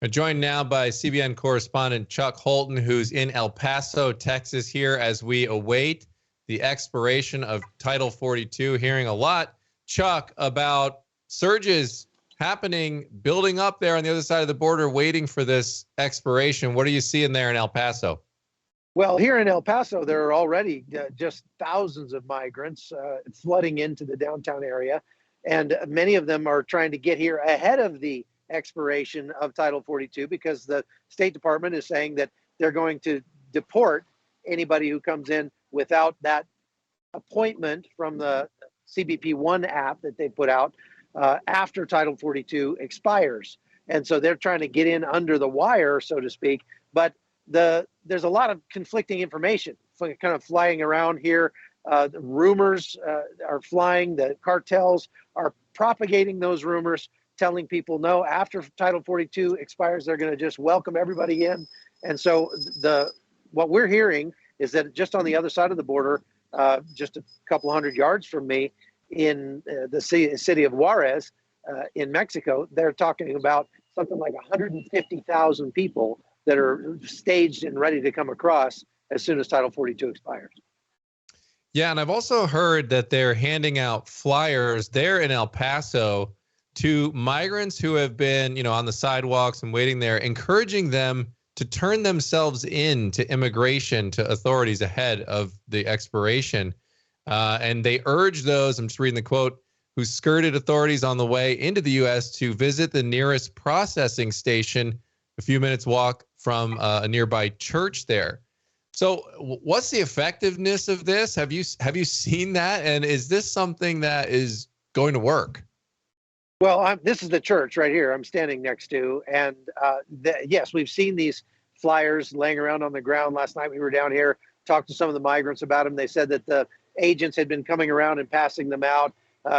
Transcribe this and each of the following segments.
We're joined now by CBN Correspondent Chuck Holton, who's in El Paso, Texas, here as we await the expiration of Title 42. Hearing a lot, Chuck, about surges happening, building up there on the other side of the border, waiting for this expiration. What are you seeing there in El Paso? Well, here in El Paso, there are already just thousands of migrants flooding into the downtown area, and many of them are trying to get here ahead of the expiration of Title 42 because the State Department is saying that they're going to deport anybody who comes in without that appointment from the CBP One app that they put out after Title 42 expires. And so they're trying to get in under the wire, so to speak. But there's a lot of conflicting information kind of flying around here. The rumors are flying. The cartels are propagating those rumors, telling people, no, after Title 42 expires, they're going to just welcome everybody in. And so what we're hearing is that just on the other side of the border, just a couple hundred yards from me in the city of Juarez in Mexico, they're talking about something like 150,000 people that are staged and ready to come across as soon as Title 42 expires. Yeah, and I've also heard that they're handing out flyers there in El Paso to migrants who have been, on the sidewalks and waiting there, encouraging them to turn themselves in to immigration, to authorities ahead of the expiration. And they urge those, I'm just reading the quote, who skirted authorities on the way into the U.S. to visit the nearest processing station a few minutes walk from a nearby church there. So what's the effectiveness of this? Have you seen that? And is this something that is going to work? Well, this is the church right here I'm standing next to. And yes, we've seen these flyers laying around on the ground. Last night we were down here, talked to some of the migrants about them. They said that the agents had been coming around and passing them out.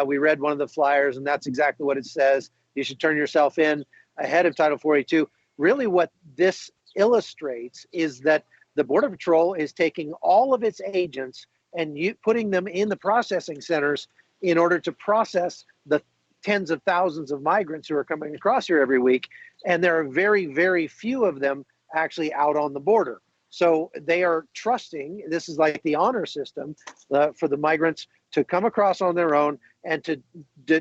We read one of the flyers, and that's exactly what it says. You should turn yourself in ahead of Title 42. Really what this illustrates is that the Border Patrol is taking all of its agents and putting them in the processing centers in order to process the tens of thousands of migrants who are coming across here every week. And there are very, very few of them actually out on the border. So they are trusting, this is like the honor system for the migrants to come across on their own and to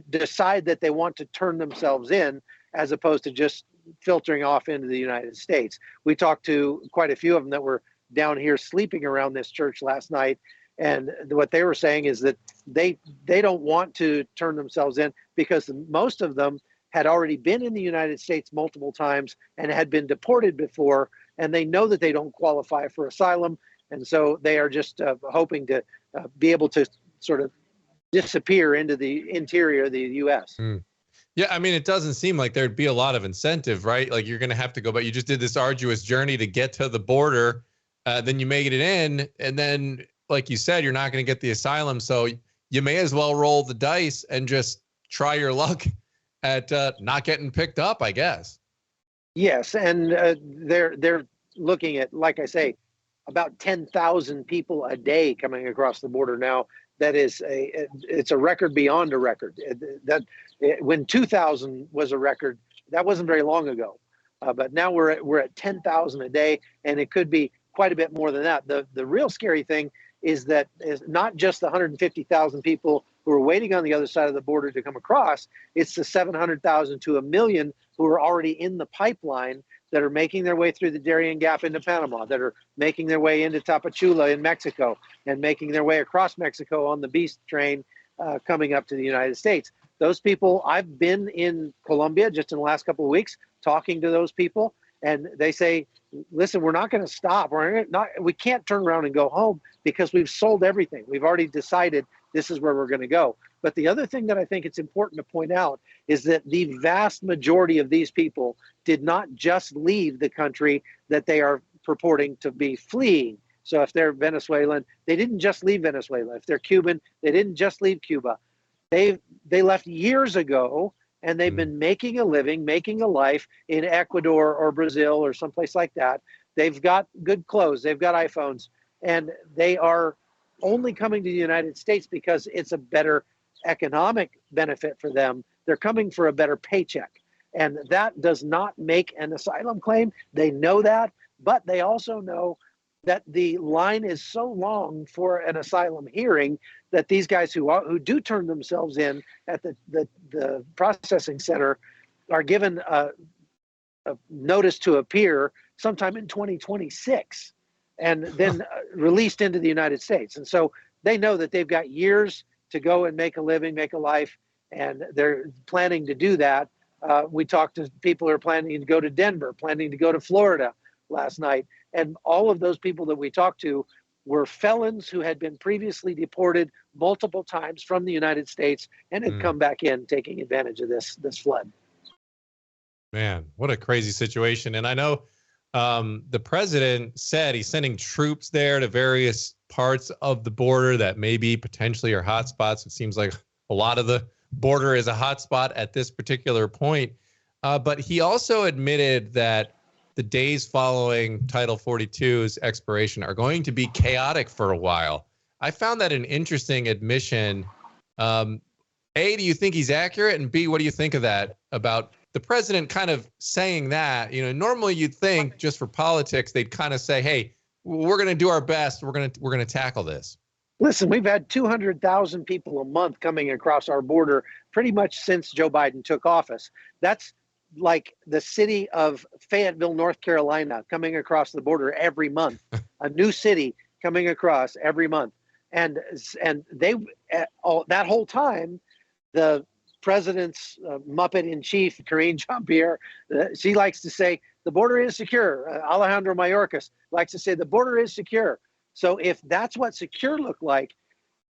decide that they want to turn themselves in, as opposed to just filtering off into the United States. We talked to quite a few of them that were down here sleeping around this church last night. And what they were saying is that they don't want to turn themselves in because most of them had already been in the United States multiple times and had been deported before, and they know that they don't qualify for asylum. And so they are just hoping to be able to sort of disappear into the interior of the U.S. Yeah, I mean, it doesn't seem like there'd be a lot of incentive, right? Like you're going to have to go, but you just did this arduous journey to get to the border, then you make it in, and then, like you said, you're not going to get the asylum. So you may as well roll the dice and just try your luck at not getting picked up, I guess. Yes, and they're looking at, like I say, about 10,000 people a day coming across the border now. That is it's a record beyond a record. When 2,000 was a record, that wasn't very long ago. But now we're at 10,000 a day, and it could be quite a bit more than that. The real scary thing is that it's not just the 150,000 people who are waiting on the other side of the border to come across. It's the 700,000 to 1 million who are already in the pipeline that are making their way through the Darien Gap into Panama, that are making their way into Tapachula in Mexico, and making their way across Mexico on the Beast train coming up to the United States. Those people, I've been in Colombia just in the last couple of weeks talking to those people, and they say, listen, we're not going to stop. We can't turn around and go home because we've sold everything. We've already decided this is where we're going to go. But the other thing that I think it's important to point out is that the vast majority of these people did not just leave the country that they are purporting to be fleeing. So if they're Venezuelan, they didn't just leave Venezuela. If they're Cuban, they didn't just leave Cuba. They left years ago, and they've been making a living, making a life in Ecuador or Brazil or someplace like that. They've got good clothes, they've got iPhones, and they are only coming to the United States because it's a better economic benefit for them. They're coming for a better paycheck. And that does not make an asylum claim. They know that, but they also know that the line is so long for an asylum hearing that these guys who do turn themselves in at the processing center are given a notice to appear sometime in 2026 and then released into the United States. And so they know that they've got years to go and make a living, make a life, and they're planning to do that. We talked to people who are planning to go to Denver, planning to go to Florida last night. And all of those people that we talked to were felons who had been previously deported multiple times from the United States and had come back in taking advantage of this flood. Man, what a crazy situation. And I know the president said he's sending troops there to various parts of the border that maybe potentially are hotspots. It seems like a lot of the border is a hotspot at this particular point. But he also admitted that the days following Title 42's expiration are going to be chaotic for a while. I found that an interesting admission. A, do you think he's accurate? And B, what do you think of that about the president kind of saying that? You know, normally you'd think just for politics, they'd kind of say, hey, we're going to do our best. We're going to tackle this. Listen, we've had 200,000 people a month coming across our border pretty much since Joe Biden took office. That's like the city of Fayetteville, North Carolina, coming across the border every month. A new city coming across every month. And they that whole time, the president's Muppet in chief, Karine Jean-Pierre, she likes to say the border is secure. Alejandro Mayorkas likes to say the border is secure. So if that's what secure looked like,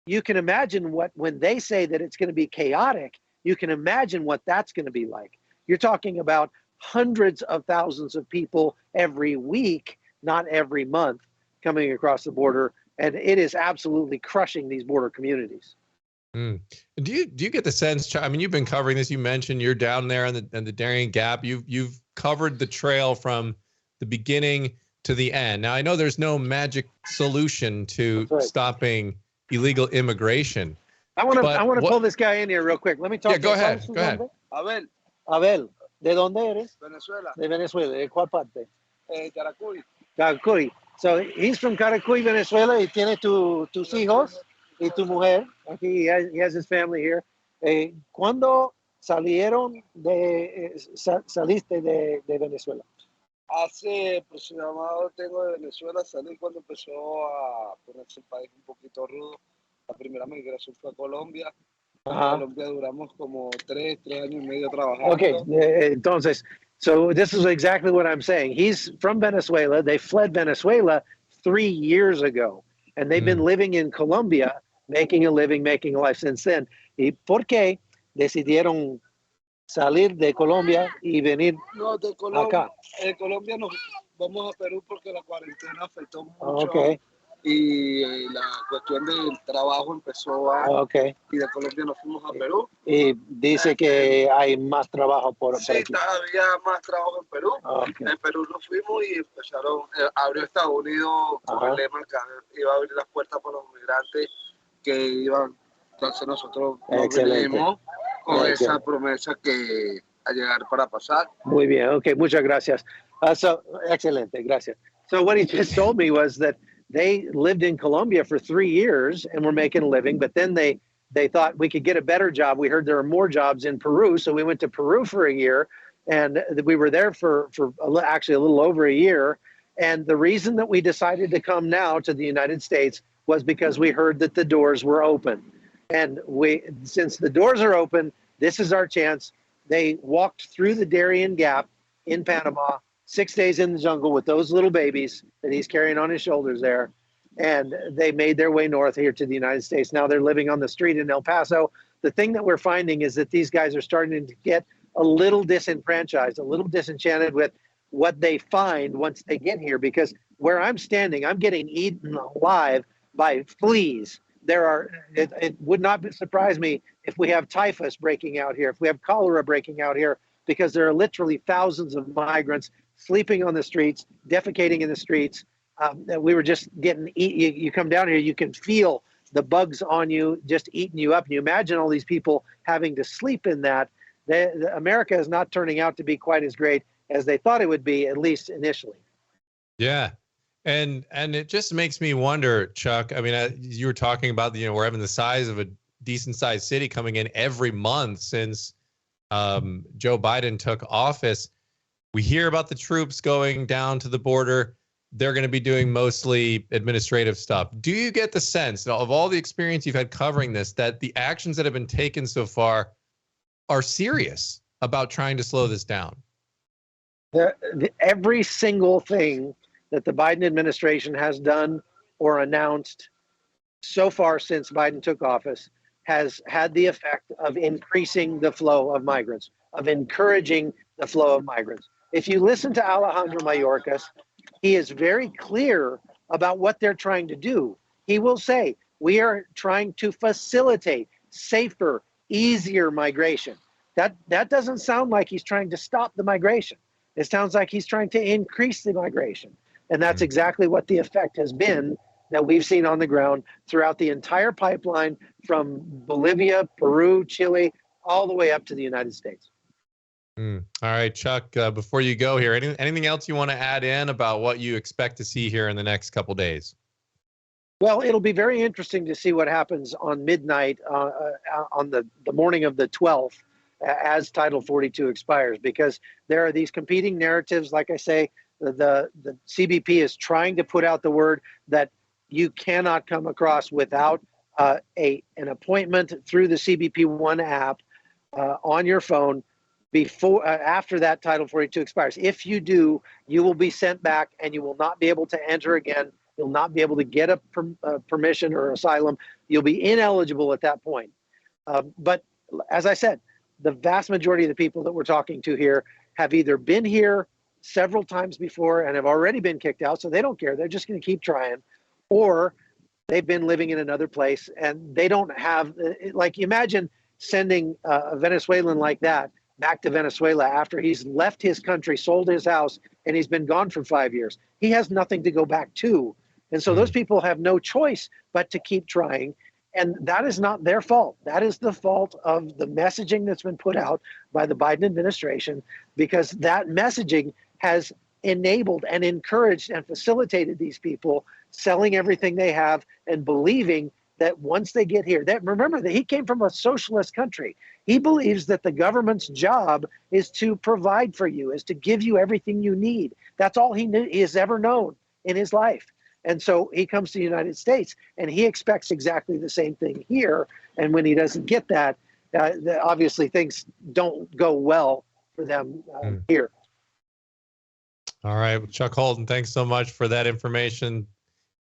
you can imagine when they say that it's going to be chaotic, you can imagine what that's going to be like. You're talking about hundreds of thousands of people every week, not every month, coming across the border. And it is absolutely crushing these border communities. Do you get the sense, I mean, you've been covering this. You mentioned you're down there in the Darien Gap. You've covered the trail from the beginning to the end. Now, I know there's no magic solution to stopping illegal immigration. I want to pull this guy in here real quick. Let me talk. Yeah, go ahead. Go ahead. Abel, ¿de dónde eres? Venezuela. De Venezuela. ¿De cuál parte? Caracuy. Caracuy. So he's from Caracuy, Venezuela, y tiene tus hijos y tu mujer. Aquí he has his family here. ¿Cuándo saliste de Venezuela? Hace aproximadamente tengo de Venezuela, salí cuando empezó a ponerse el país un poquito rudo. La primera migración fue a Colombia. En Colombia duramos como 3 años y medio trabajando. Okay, entonces, so this is exactly what I'm saying. He's from Venezuela. They fled Venezuela 3 years ago, and they've been living in Colombia, making a living, making a life since then. ¿Y por qué decidieron salir de Colombia y venir acá? De Colombia nos vamos a Perú porque la cuarentena afectó mucho. Okay. Y la cuestión del trabajo empezó y de Colombia nos fuimos a Perú. Y dice que hay más trabajo por aquí. Sí, había más trabajo en Perú. En Perú nos fuimos y empezaron, abrió Estados Unidos con el lema que iba a abrir las puertas para los migrantes que iban. Entonces nosotros nos venimos con esa promesa que a llegar para pasar. Muy bien, okay, muchas gracias. Excelente, gracias. So what he just told me was that they lived in Colombia for 3 years and were making a living, but then they thought we could get a better job. We heard there are more jobs in Peru, so we went to Peru for a year, and we were there for actually a little over a year. And the reason that we decided to come now to the United States was because we heard that the doors were open. And since the doors are open, this is our chance. They walked through the Darien Gap in Panama, 6 days in the jungle with those little babies that he's carrying on his shoulders there. And they made their way north here to the United States. Now they're living on the street in El Paso. The thing that we're finding is that these guys are starting to get a little disenfranchised, a little disenchanted with what they find once they get here. Because where I'm standing, I'm getting eaten alive by fleas. It would not surprise me if we have typhus breaking out here, if we have cholera breaking out here, because there are literally thousands of migrants sleeping on the streets, defecating in the streets. We were just getting you come down here, you can feel the bugs on you just eating you up. And you imagine all these people having to sleep in that. America is not turning out to be quite as great as they thought it would be, at least initially. Yeah. And it just makes me wonder, Chuck. I mean, you were talking about, we're having the size of a decent sized city coming in every month since Joe Biden took office. We hear about the troops going down to the border. They're going to be doing mostly administrative stuff. Do you get the sense, of all the experience you've had covering this, that the actions that have been taken so far are serious about trying to slow this down? Every single thing that the Biden administration has done or announced so far since Biden took office has had the effect of increasing the flow of migrants, of encouraging the flow of migrants. If you listen to Alejandro Mayorkas, he is very clear about what they're trying to do. He will say, we are trying to facilitate safer, easier migration. That doesn't sound like he's trying to stop the migration. It sounds like he's trying to increase the migration. And that's exactly what the effect has been that we've seen on the ground throughout the entire pipeline from Bolivia, Peru, Chile, all the way up to the United States. All right, Chuck, before you go here, anything else you want to add in about what you expect to see here in the next couple days? Well, it'll be very interesting to see what happens on midnight on the morning of the 12th as Title 42 expires, because there are these competing narratives. Like I say, the CBP is trying to put out the word that you cannot come across without an appointment through the CBP One app on your phone after that Title 42 expires. If you do, you will be sent back and you will not be able to enter again. You'll not be able to get a permission or asylum. You'll be ineligible at that point. But as I said, the vast majority of the people that we're talking to here have either been here several times before and have already been kicked out, so they don't care. They're just going to keep trying. Or they've been living in another place and they don't have, like, imagine sending a Venezuelan like that back to Venezuela after he's left his country, sold his house, and he's been gone for 5 years. He has nothing to go back to. And so those people have no choice but to keep trying. And that is not their fault. That is the fault of the messaging that's been put out by the Biden administration, because that messaging has enabled and encouraged and facilitated these people selling everything they have and believing that once they get here, that, remember that he came from a socialist country. He believes that the government's job is to provide for you, is to give you everything you need. That's all he has ever known in his life. And so he comes to the United States and he expects exactly the same thing here. And when he doesn't get that, obviously things don't go well for them here. All right. Well, Chuck Holton, thanks so much for that information.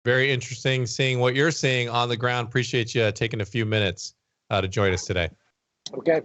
Very interesting seeing what you're seeing on the ground. Appreciate you taking a few minutes to join us today. Okay.